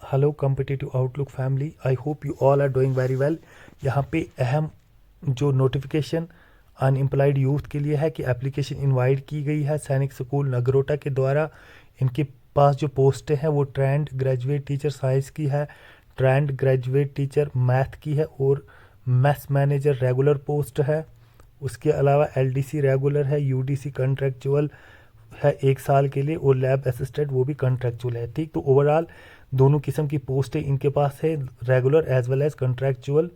Hello competitive outlook family, I hope you all are doing very well. यहाँ पे अहम जो नोटिफिकेशन अनएम्प्लॉयड यूथ के लिए है कि एप्लीकेशन इनवाइट की गई है सैनिक स्कूल नगरोटा के द्वारा। इनके पास जो पोस्टें हैं वो ट्रेंड ग्रेजुएट टीचर साइंस की है, ट्रेंड ग्रेजुएट टीचर मैथ की है और मैथ्स मैनेजर रेगुलर पोस्ट है। उसके अलावा एलडीसी रेगुलर है, यूडीसी कॉन्ट्रेक्चुअल है 1 साल के लिए और लैब असिस्टेंट वो भी कॉन्ट्रेक्चुअल है। ठीक, तो ओवरऑल दोनों किस्म की पोस्टें इनके पास है, regular as well as contractual.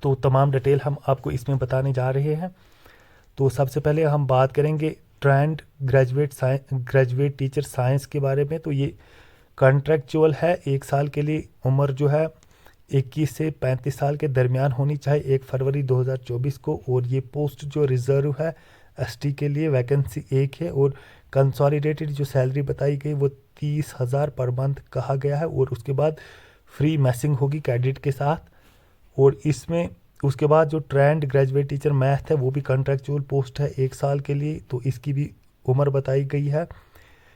तो तमाम डिटेल हम आपको इसमें बताने जा रहे हैं। तो सबसे पहले हम बात करेंगे ट्रेंड ग्रेजुएट टीचर साइंस के बारे में। तो ये कॉन्ट्रेक्चुअल है, 1 साल के लिए, उम्र जो है 21 से 35 साल के दरमियान होनी चाहिए 1 फरवरी 2024 को। और ये पोस्ट जो रिजर्व है एसटी के लिए, वैकेंसी 1 है और कंसोलिडेटेड जो सैलरी बताई गई वो 30,000 पर मंथ कहा गया है। और उसके बाद फ्री मैसिंग होगी कैडेट के साथ। और इसमें उसके बाद जो ट्रेंड ग्रेजुएट टीचर मैथ है वो भी कॉन्ट्रेक्चुअल पोस्ट है 1 साल के लिए। तो इसकी भी उम्र बताई गई है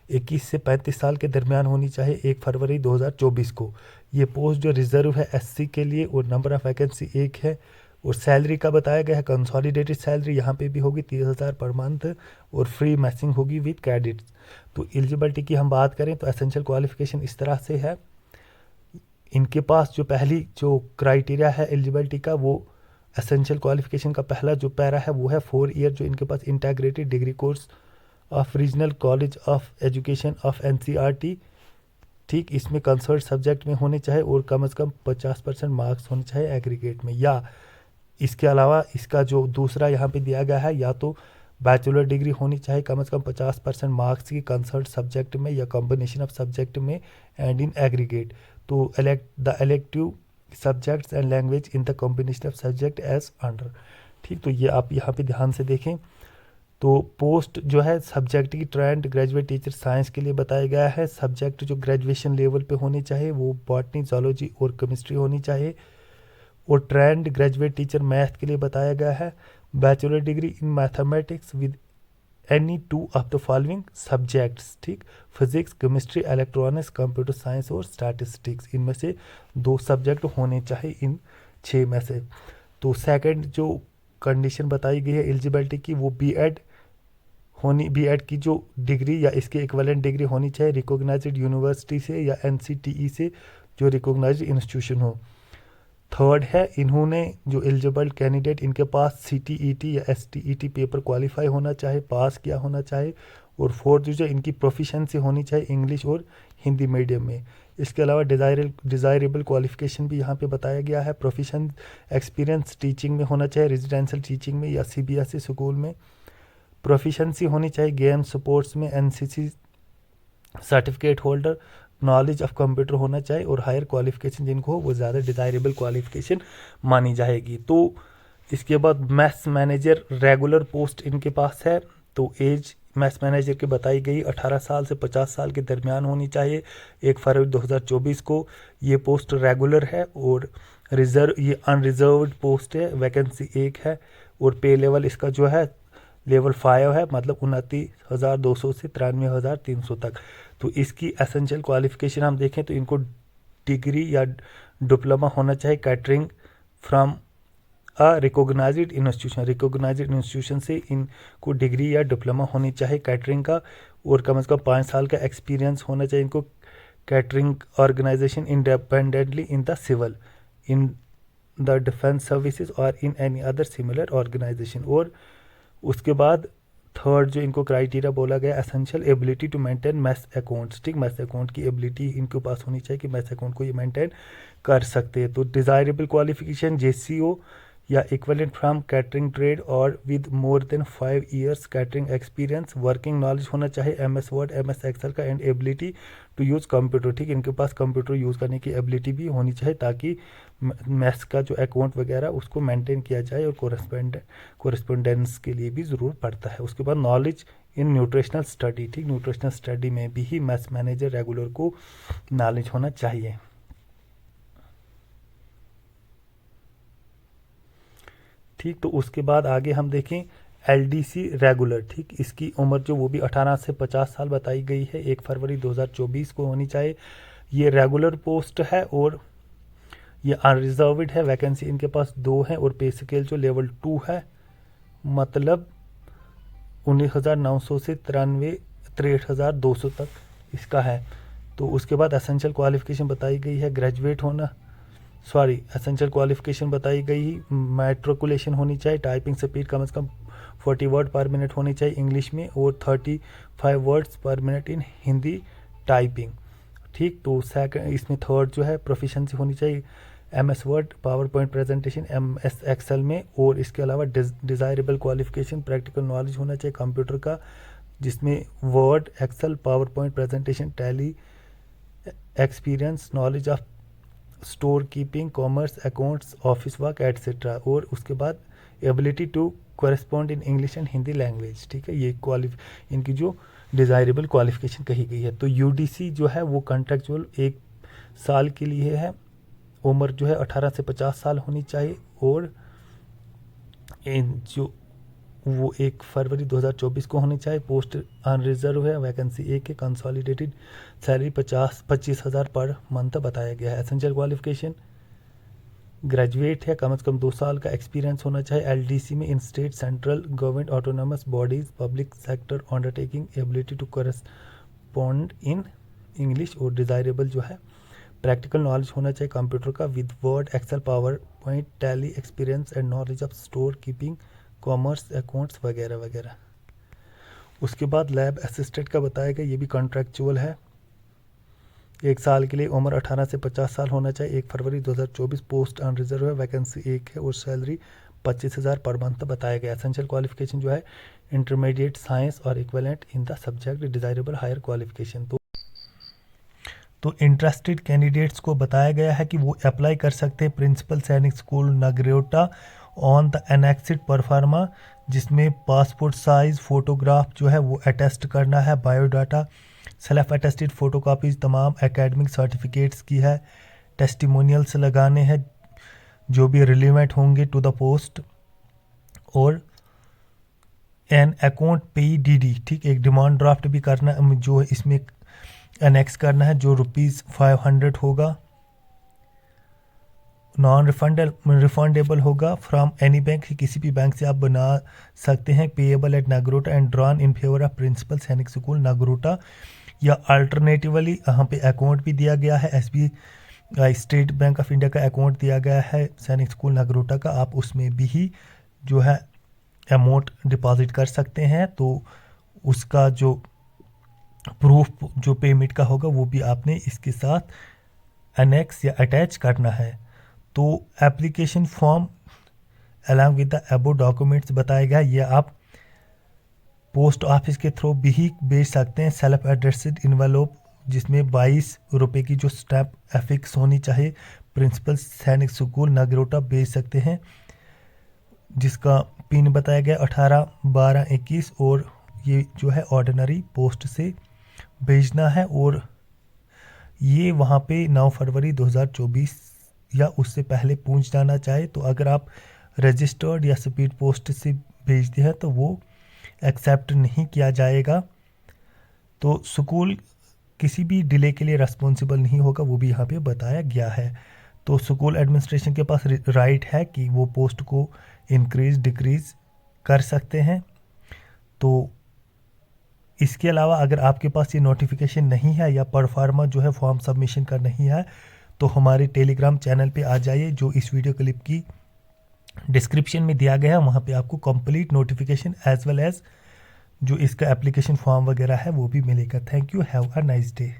21 से 35 साल के दरमियान होनी चाहिए 1 फरवरी 2024 को। ये पोस्ट जो रिजर्व है एससी के लिए और नंबर ऑफ वैकेंसी 1 है। और सैलरी का बताया गया है कंसोलिडेटेड सैलरी यहाँ पे भी होगी 30,000 पर मंथ और फ्री मैसिंग होगी विद कैडेट्स। तो एलिजिबिलिटी की हम बात करें तो एसेंशियल क्वालिफिकेशन इस तरह से है। इनके पास जो पहली जो क्राइटेरिया है एलिजिबिलिटी का, वो एसेंशियल क्वालिफिकेशन का पहला जो पैरा है वो है 4 ईयर जो इनके पास integrated degree course of regional college of education of NCERT. ठीक, इसमें कंसर्ट सब्जेक्ट में होने चाहिए और कम से कम 50% मार्क्स होने चाहिए एग्रीगेट में। या इसके अलावा इसका जो दूसरा यहाँ पे दिया गया है, या तो बैचलर डिग्री होनी चाहिए कम से कम 50% मार्क्स की कंसर्ट सब्जेक्ट में या कॉम्बिनेशन ऑफ सब्जेक्ट में एंड इन एग्रीगेट। तो the elective subjects and language in the combination of subject as under. ठीक, तो ये आप यहाँ पे ध्यान से देखें। तो पोस्ट जो है सब्जेक्ट की ट्रेंड ग्रेजुएट टीचर साइंस के लिए बताया गया है। सब्जेक्ट जो ग्रेजुएशन लेवल पे होनी चाहिए वो बॉटनी, जोलॉजी और केमिस्ट्री होनी चाहिए। और ट्रेंड ग्रेजुएट टीचर मैथ के लिए बताया गया है bachelor degree in mathematics with any 2 of the following subjects. ठीक, physics, chemistry, electronics, computer science और स्टैटिस्टिक्स, इनमें से 2 सब्जेक्ट होने चाहिए इन 6 में से। तो सेकंड जो कंडीशन बताई गई है एलिजिबिलिटी की वो बीएड की जो डिग्री या इसके इक्विवेलेंट डिग्री होनी चाहिए रिकॉग्नाइज्ड यूनिवर्सिटी से या एनसीटीई से जो रिकॉग्नाइज्ड इंस्टीट्यूशन हो। थर्ड है, इन्होंने जो एलिजिबल कैंडिडेट इनके पास सीटीईटी या एसटीईटी पेपर क्वालिफाई होना चाहिए, पास किया होना चाहिए। और फोर्थ जो इनकी प्रोफिशेंसी होनी चाहिए इंग्लिश और हिंदी मीडियम में। इसके अलावा डिज़ायरेबल क्वालिफिकेशन भी यहाँ पे बताया गया है। प्रोफिशेंट एक्सपीरियंस टीचिंग में होना चाहिए, रेजिडेंशियल टीचिंग में या सीबीएसई स्कूल में। प्रोफिशेंसी होनी चाहिए गेम स्पोर्ट्स में, NCC certificate holder, knowledge of computer होना चाहिए। और हायर क्वालिफिकेशन जिनको हो वो ज़्यादा डिज़ायरेबल क्वालिफिकेशन मानी जाएगी। तो इसके बाद मैथ्स मैनेजर रेगुलर पोस्ट इनके पास है। तो एज मैथ्स मैनेजर की बताई गई 18 साल से 50 साल के दरमियान होनी चाहिए 1 फरवरी 2024 को। ये पोस्ट रेगुलर है और ये अनरिजर्व्ड पोस्ट है, वैकेंसी 1 है। और पे लेवल इसका जो है लेवल 5 है, मतलब 29,200 से 93,300 तक। तो इसकी एसेंशियल क्वालिफिकेशन हम देखें तो इनको डिग्री या डिप्लोमा होना चाहिए catering from a recognized institution से इनको डिग्री या डिप्लोमा होनी चाहिए कैटरिंग का। और कम से कम 5 साल का एक्सपीरियंस होना चाहिए इनको catering organisation independently in the civil, in the defence services और in any other similar organisation. और उसके बाद थर्ड जो इनको क्राइटेरिया बोला गया essential ability to maintain maths accounts. ठीक, मैथ्स अकाउंट की एबिलिटी इनके पास होनी चाहिए कि मैथ्स अकाउंट को ये मेंटेन कर सकते हैं। तो डिज़ायरेबल क्वालिफिकेशन जेसीओ या इक्विवेलेंट फ्रॉम कैटरिंग ट्रेड और with more than 5 years catering experience. Working knowledge होना चाहिए एमएस वर्ड, एमएस एक्सेल का and ability to use computer. ठीक, इनके पास कंप्यूटर यूज़ करने की एबिलिटी भी होनी चाहिए ताकि मैथ्स का जो अकाउंट वगैरह उसको मेंटेन किया जाए और कोरेस्पोंडेंस के लिए भी ज़रूरत पड़ता है। उसके बाद नॉलेज इन न्यूट्रिशनल स्टडी। ठीक, न्यूट्रिशनल स्टडी में भी ही मैथ्स मैनेजर रेगुलर को नॉलेज होना चाहिए। ठीक, तो उसके बाद आगे हम देखें एलडीसी रेगुलर। ठीक, इसकी उम्र जो वो भी 18 से 50 साल बताई गई है 1 फरवरी 2024 को होनी चाहिए। ये रेगुलर पोस्ट है और ये अनरिजर्व्ड है। वैकेंसी इनके पास 2 हैं और पे स्केल जो लेवल 2 है, मतलब 19,900 से 63,200 तक इसका है। तो उसके बाद एसेंशियल क्वालिफिकेशन बताई गई है ग्रेजुएट होना, एसेंशियल क्वालिफिकेशन बताई गई, मैट्रिकुलेशन होनी चाहिए, टाइपिंग स्पीड कम से कम 40 वर्ड पर मिनट होनी चाहिए इंग्लिश में और 35 वर्ड्स पर मिनट इन हिंदी टाइपिंग। ठीक, तो सेकंड इसमें थर्ड जो है प्रोफिशिएंसी होनी चाहिए MS Word, PowerPoint presentation, MS Excel में, और इसके अलावा डिज़ायरेबल क्वालिफिकेशन प्रैक्टिकल नॉलेज होना चाहिए कंप्यूटर का, जिसमें Word, Excel, PowerPoint presentation, Tally experience, knowledge of store keeping, commerce, accounts, office work etcetera, और उसके बाद ability to correspond in English and Hindi language. ठीक है, ये इनकी जो डिज़ायरेबल क्वालिफिकेशन कही गई है। तो UDC जो है वो कॉन्ट्रेक्चुअल 1 साल के लिए है, उम्र जो है 18 से 50 साल होनी चाहिए, और जो वो 1 फरवरी 2024 को होनी चाहिए। पोस्ट अनरिजर्व है, वैकेंसी 1 है, कंसोलिडेटेड सैलरी 25,000 पर मंथ बताया गया है। एसेंशियल क्वालिफिकेशन ग्रेजुएट है, कम से कम 2 साल का एक्सपीरियंस होना चाहिए LDC में, in state, central government, autonomous bodies, public sector undertaking, ability to correspond in English, और डिज़ायरेबल जो है प्रैक्टिकल नॉलेज होना चाहिए कंप्यूटर का with Word, Excel, PowerPoint, Tally experience and knowledge of store keeping, commerce, accounts वगैरह वगैरह। उसके बाद लैब असिस्टेंट का बताया गया, ये भी कॉन्ट्रैक्चुअल है, 1 साल के लिए, उम्र 18 से 50 साल होना चाहिए, 1 फरवरी 2024, पोस्ट अनरिजर्व है, वैकेंसी 1 है और सैलरी 25,000 पर मंथ बताया गया। एसेंशियल क्वालिफिकेशन जो है इंटरमीडिएट साइंस और equivalent in the subject, desirable higher qualification. तो इंटरेस्टेड कैंडिडेट्स को बताया गया है कि वो अप्लाई कर सकते हैं principal Sainik school Nagrota on the annexed proforma, जिसमें पासपोर्ट साइज फ़ोटोग्राफ जो है वो अटेस्ट करना है, बायोडाटा, सेल्फ अटेस्टेड फ़ोटोकॉपीज़ तमाम एकेडमिक सर्टिफिकेट्स की है, टेस्टिमोनियल्स लगाने हैं जो भी रिलेवेंट होंगे टू द पोस्ट, और एन अकाउंट PDD, ठीक, एक डिमांड ड्राफ्ट भी करना जो इसमें एनेक्स करना है, जो ₹500 होगा, नॉन रिफंडेबल होगा फ्रॉम एनी बैंक, किसी भी बैंक से आप बना सकते हैं, payable at Nagrota and drawn in favour of principal Sainik school Nagrota, या अल्टरनेटिवली यहाँ पे अकाउंट भी दिया गया है, SBI state bank of India का अकाउंट दिया गया है सैनिक स्कूल नागरोटा का, आप उसमें भी जो है अमाउंट डिपॉजिट कर सकते हैं। तो उसका जो प्रूफ जो पेमेंट का होगा वो भी आपने इसके साथ एनेक्स या अटैच करना है। तो application form along with the above documents बताया गया, ये आप पोस्ट ऑफिस के थ्रू भी भेज सकते हैं, सेल्फ एड्रेस्ड इन्वेलोप जिसमें 22 रुपये की जो स्टैम्प एफिक्स होनी चाहिए, प्रिंसिपल सैनिक स्कूल नगरोटा भेज सकते हैं, जिसका पिन बताया गया 181221, और ये जो है ऑर्डिनरी पोस्ट से भेजना है, और ये वहाँ पे 9 फरवरी 2024 या उससे पहले पहुँच जाना चाहिए। तो अगर आप रजिस्टर्ड या स्पीड पोस्ट से भेजते हैं तो वो एक्सेप्ट नहीं किया जाएगा। तो स्कूल किसी भी डिले के लिए रिस्पॉन्सिबल नहीं होगा, वो भी यहाँ पे बताया गया है। तो स्कूल एडमिनिस्ट्रेशन के पास राइट है कि वो पोस्ट को इंक्रीज डिक्रीज कर सकते हैं। तो इसके अलावा अगर आपके पास ये नोटिफिकेशन नहीं है या परफार्मा जो है फॉर्म सबमिशन का नहीं है, तो हमारे टेलीग्राम चैनल पे आ जाइए, जो इस वीडियो क्लिप की डिस्क्रिप्शन में दिया गया है, वहाँ पे आपको complete notification as well as जो इसका एप्लीकेशन फॉर्म वगैरह है वो भी मिलेगा। Thank you, have a nice day.